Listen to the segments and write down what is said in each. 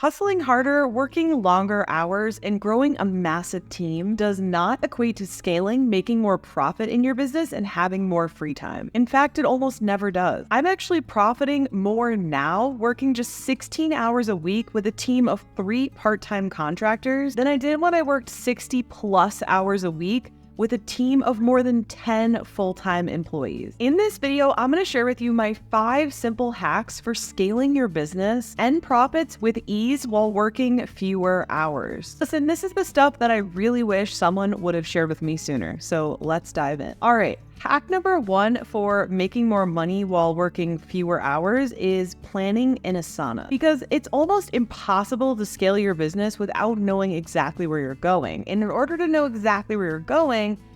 Hustling harder, working longer hours, and growing a massive team does not equate to scaling, making more profit in your business, and having more free time. In fact, it almost never does. I'm actually profiting more now, working just 16 hours a week with a team of 3 part-time contractors than I did when I worked 60 plus hours a week with a team of more than 10 full-time employees. In this video, I'm going to share with you my 5 simple hacks for scaling your business and profits with ease while working fewer hours. Listen, this is the stuff that I really wish someone would have shared with me sooner. So let's dive in. All right. Hack number 1 for making more money while working fewer hours is planning in Asana, because it's almost impossible to scale your business without knowing exactly where you're going. And in order to know exactly where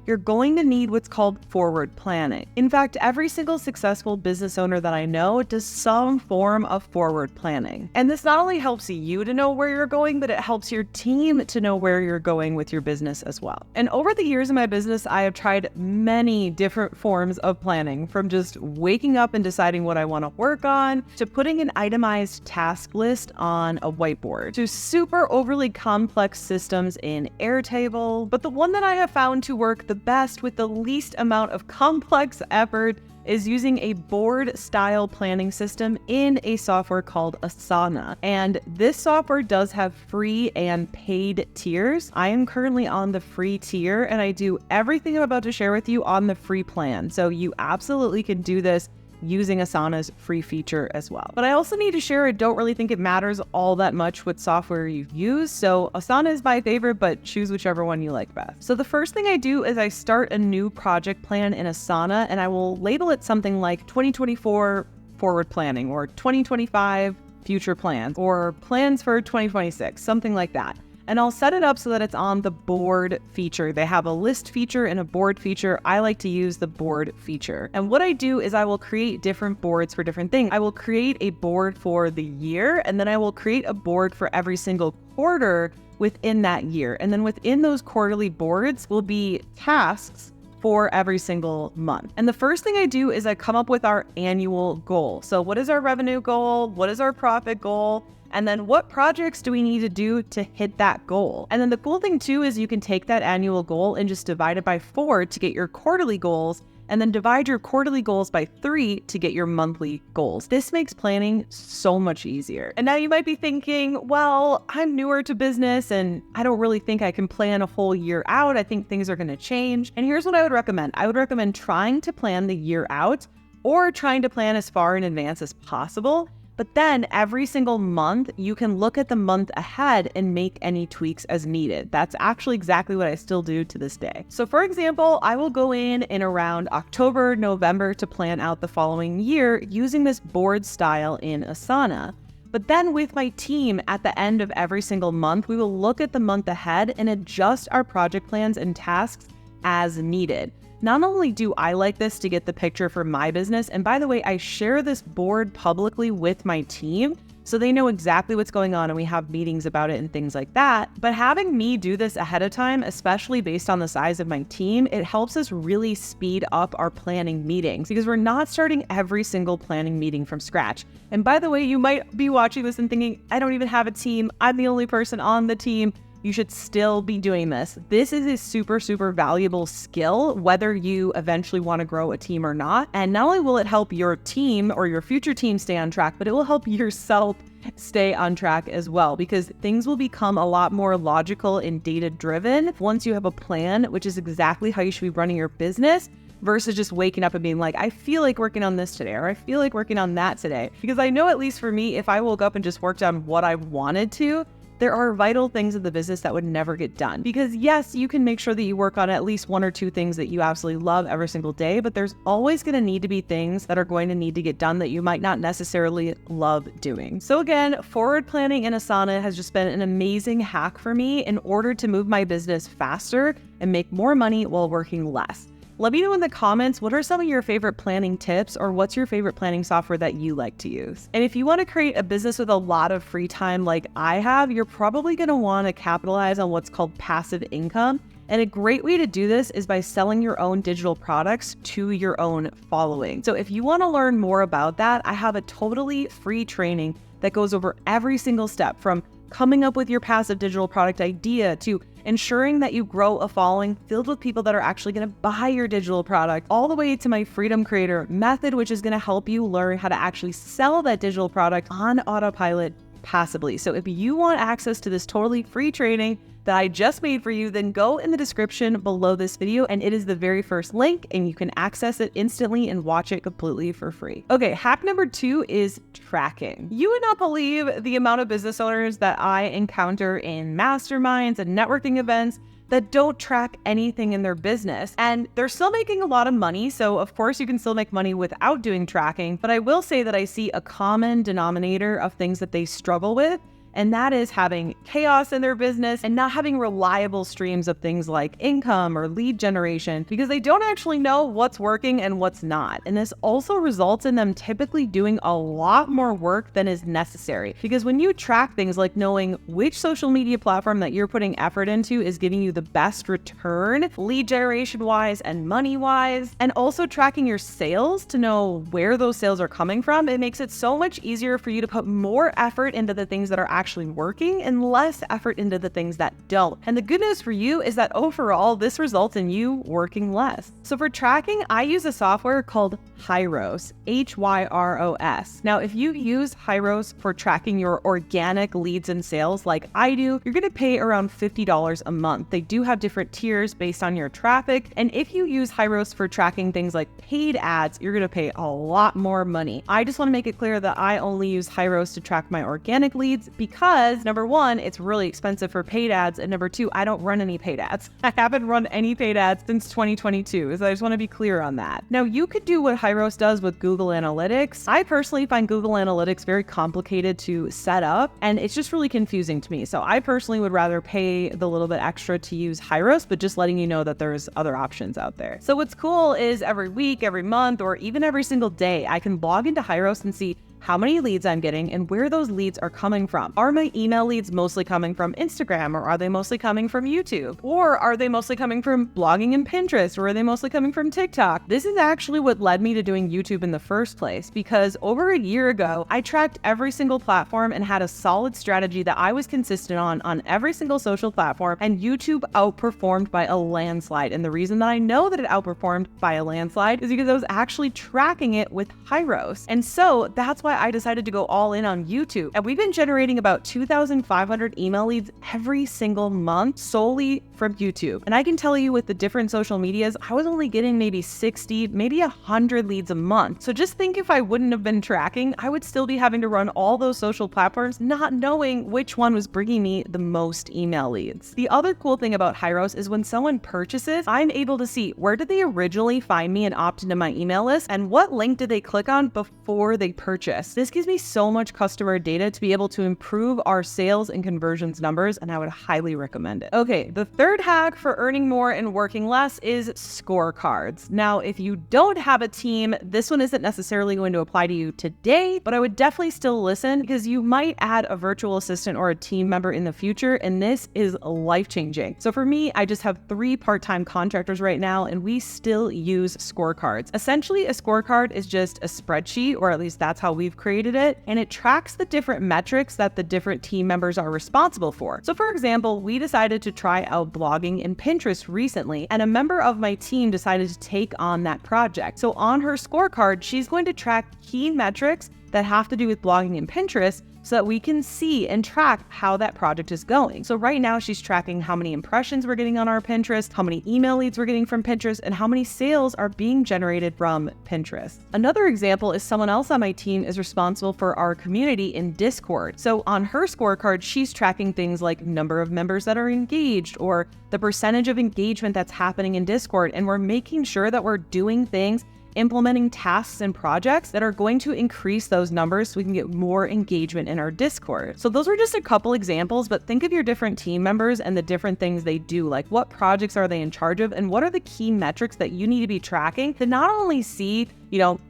you're going to need what's called forward planning. In fact, every single successful business owner that I know does some form of forward planning. And this not only helps you to know where you're going, but it helps your team to know where you're going with your business as well. And over the years in my business, I have tried many different forms of planning, from just waking up and deciding what I want to work on, to putting an itemized task list on a whiteboard, to super overly complex systems in Airtable. But the one that I have found to work the best with the least amount of complex effort is using a board-style planning system in a software called Asana. And this software does have free and paid tiers. I am currently on the free tier, and I do everything I'm about to share with you on the free plan. So you absolutely can do this using Asana's free feature as well. But I also need to share, I don't really think it matters all that much what software you use. So Asana is my favorite, but choose whichever one you like best. So the first thing I do is I start a new project plan in Asana, and I will label it something like 2024 forward planning, or 2025 future plans, or plans for 2026, something like that. And I'll set it up so that it's on the board feature. They have a list feature and a board feature. I like to use the board feature. And what I do is I will create different boards for different things. I will create a board for the year, and then I will create a board for every single quarter within that year. And then within those quarterly boards will be tasks for every single month. And the first thing I do is I come up with our annual goal. So what is our revenue goal? What is our profit goal? And then what projects do we need to do to hit that goal? And then the cool thing too is you can take that annual goal and just divide it by 4 to get your quarterly goals, and then divide your quarterly goals by 3 to get your monthly goals. This makes planning so much easier. And now you might be thinking, well, I'm newer to business and I don't really think I can plan a whole year out. I think things are going to change. And here's what I would recommend. I would recommend trying to plan the year out, or trying to plan as far in advance as possible. But then every single month, you can look at the month ahead and make any tweaks as needed. That's actually exactly what I still do to this day. So for example, I will go in around October, November to plan out the following year using this board style in Asana. But then with my team at the end of every single month, we will look at the month ahead and adjust our project plans and tasks as needed. Not only do I like this to get the picture for my business, and by the way, I share this board publicly with my team so they know exactly what's going on and we have meetings about it and things like that. But having me do this ahead of time, especially based on the size of my team, it helps us really speed up our planning meetings, because we're not starting every single planning meeting from scratch. And by the way, you might be watching this and thinking, I don't even have a team. I'm the only person on the team. You should still be doing this. This is a super, super valuable skill, whether you eventually want to grow a team or not. And not only will it help your team or your future team stay on track, but it will help yourself stay on track as well, because things will become a lot more logical and data-driven once you have a plan, which is exactly how you should be running your business, versus just waking up and being like, I feel like working on this today, or I feel like working on that today. Because I know, at least for me, if I woke up and just worked on what I wanted to, there are vital things in the business that would never get done. Because yes, you can make sure that you work on at least 1 or 2 things that you absolutely love every single day, but there's always going to need to be things that are going to need to get done that you might not necessarily love doing. So again, forward planning in Asana has just been an amazing hack for me in order to move my business faster and make more money while working less. Let me know in the comments, what are some of your favorite planning tips, or what's your favorite planning software that you like to use? And if you want to create a business with a lot of free time like I have, you're probably going to want to capitalize on what's called passive income. And a great way to do this is by selling your own digital products to your own following. So if you want to learn more about that, I have a totally free training that goes over every single step, from coming up with your passive digital product idea to ensuring that you grow a following filled with people that are actually going to buy your digital product, all the way to my Freedom Creator method, which is going to help you learn how to actually sell that digital product on autopilot passively. So if you want access to this totally free training that I just made for you, then go in the description below this video, and it is the very first link, and you can access it instantly and watch it completely for free. Okay, hack number 2 is tracking. You would not believe the amount of business owners that I encounter in masterminds and networking events that don't track anything in their business. And they're still making a lot of money, so of course you can still make money without doing tracking, but I will say that I see a common denominator of things that they struggle with, and that is having chaos in their business and not having reliable streams of things like income or lead generation, because they don't actually know what's working and what's not. And this also results in them typically doing a lot more work than is necessary, because when you track things like knowing which social media platform that you're putting effort into is giving you the best return, lead generation wise and money wise, and also tracking your sales to know where those sales are coming from, it makes it so much easier for you to put more effort into the things that are actually working and less effort into the things that don't. And the good news for you is that overall, this results in you working less. So for tracking, I use a software called Hyros, Hyros. Now, if you use Hyros for tracking your organic leads and sales like I do, you're going to pay around $50 a month. They do have different tiers based on your traffic. And if you use Hyros for tracking things like paid ads, you're going to pay a lot more money. I just want to make it clear that I only use Hyros to track my organic leads because, number one, it's really expensive for paid ads, and number two, I don't run any paid ads. I haven't run any paid ads since 2022, so I just want to be clear on that. Now, you could do what Hyros does with Google Analytics. I personally find Google Analytics very complicated to set up, and it's just really confusing to me. So I personally would rather pay the little bit extra to use Hyros, but just letting you know that there's other options out there. So what's cool is every week, every month, or even every single day, I can log into Hyros and see how many leads I'm getting and where those leads are coming from. Are my email leads mostly coming from Instagram, or are they mostly coming from YouTube? Or are they mostly coming from blogging and Pinterest, or are they mostly coming from TikTok? This is actually what led me to doing YouTube in the first place, because over a year ago, I tracked every single platform and had a solid strategy that I was consistent on every single social platform, and YouTube outperformed by a landslide. And the reason that I know that it outperformed by a landslide is because I was actually tracking it with Hyros. And so that's why I decided to go all in on YouTube. And we've been generating about 2,500 email leads every single month solely from YouTube. And I can tell you, with the different social medias, I was only getting maybe 60, maybe 100 leads a month. So just think, if I wouldn't have been tracking, I would still be having to run all those social platforms, not knowing which one was bringing me the most email leads. The other cool thing about Hyros is when someone purchases, I'm able to see where did they originally find me and opt into my email list, and what link did they click on before they purchased. This gives me so much customer data to be able to improve our sales and conversions numbers, and I would highly recommend it. Okay, the third hack for earning more and working less is scorecards. Now, if you don't have a team, this one isn't necessarily going to apply to you today, but I would definitely still listen, because you might add a virtual assistant or a team member in the future, and this is life-changing. So for me, I just have 3 part-time contractors right now, and we still use scorecards. Essentially, a scorecard is just a spreadsheet, or at least that's how we've created it, and it tracks the different metrics that the different team members are responsible for. So for example, we decided to try out blogging and Pinterest recently, and a member of my team decided to take on that project. So on her scorecard, she's going to track key metrics that have to do with blogging and Pinterest, so that we can see and track how that project is going. So right now she's tracking how many impressions we're getting on our Pinterest, how many email leads we're getting from Pinterest, and how many sales are being generated from Pinterest. Another example is someone else on my team is responsible for our community in Discord. So on her scorecard, she's tracking things like number of members that are engaged, or the percentage of engagement that's happening in Discord. And we're making sure that we're doing things, implementing tasks and projects that are going to increase those numbers so we can get more engagement in our Discord. So those are just a couple examples, but think of your different team members and the different things they do, like what projects are they in charge of, and what are the key metrics that you need to be tracking to not only see,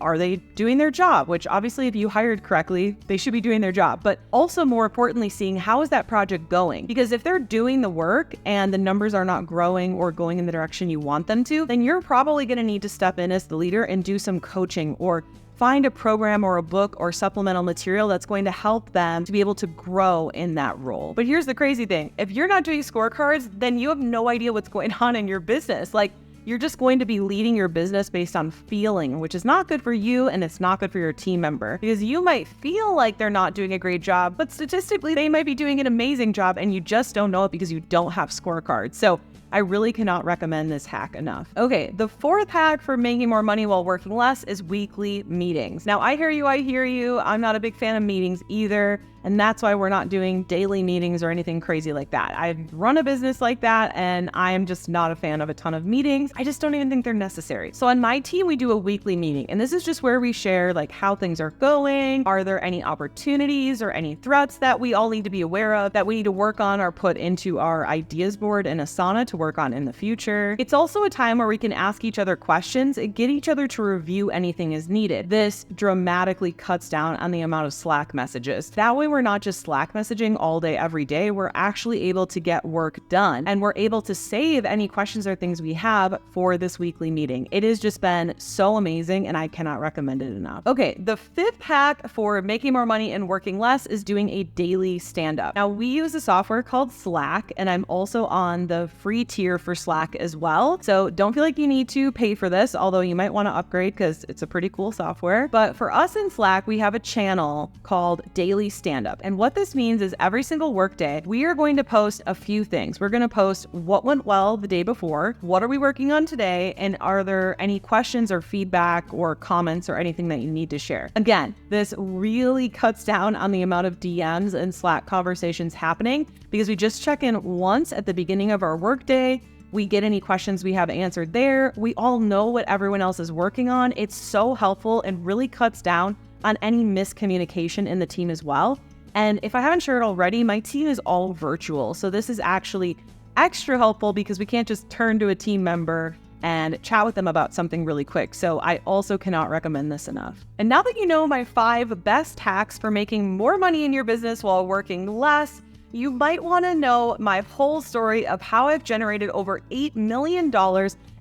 are they doing their job, which obviously if you hired correctly, they should be doing their job, but also more importantly, seeing how is that project going? Because if they're doing the work and the numbers are not growing or going in the direction you want them to, then you're probably going to need to step in as the leader and do some coaching or find a program or a book or supplemental material that's going to help them to be able to grow in that role. But here's the crazy thing. If you're not doing scorecards, then you have no idea what's going on in your business. Like, you're just going to be leading your business based on feeling, which is not good for you and it's not good for your team member, because you might feel like they're not doing a great job, but statistically they might be doing an amazing job and you just don't know it because you don't have scorecards. So I really cannot recommend this hack enough. Okay, the fourth hack for making more money while working less is weekly meetings. Now, I hear you. I'm not a big fan of meetings either. And that's why we're not doing daily meetings or anything crazy like that. I run a business like that, and I am just not a fan of a ton of meetings. I just don't even think they're necessary. So on my team, we do a weekly meeting, and this is just where we share like how things are going. Are there any opportunities or any threats that we all need to be aware of, that we need to work on or put into our ideas board in Asana to work on in the future? It's also a time where we can ask each other questions and get each other to review anything as needed. This dramatically cuts down on the amount of Slack messages. That way, we're not just Slack messaging all day, every day. We're actually able to get work done, and we're able to save any questions or things we have for this weekly meeting. It has just been so amazing, and I cannot recommend it enough. Okay, the fifth hack for making more money and working less is doing a daily stand-up. Now, we use a software called Slack, and I'm also on the free tier for Slack as well. So don't feel like you need to pay for this, although you might want to upgrade because it's a pretty cool software. But for us in Slack, we have a channel called Daily Stand-up. And what this means is every single workday, we are going to post a few things. We're going to post what went well the day before, what are we working on today, and are there any questions or feedback or comments or anything that you need to share. Again, this really cuts down on the amount of DMs and Slack conversations happening because we just check in once at the beginning of our workday. We get any questions we have answered there. We all know what everyone else is working on. It's so helpful and really cuts down on any miscommunication in the team as well. And if I haven't shared already, my team is all virtual. So this is actually extra helpful because we can't just turn to a team member and chat with them about something really quick. So I also cannot recommend this enough. And now that you know my 5 best hacks for making more money in your business while working less, you might want to know my whole story of how I've generated over $8 million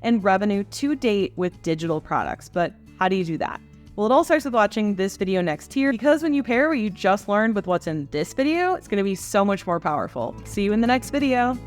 in revenue to date with digital products. But how do you do that? Well, it all starts with watching this video next here, because when you pair what you just learned with what's in this video, it's going to be so much more powerful. See you in the next video.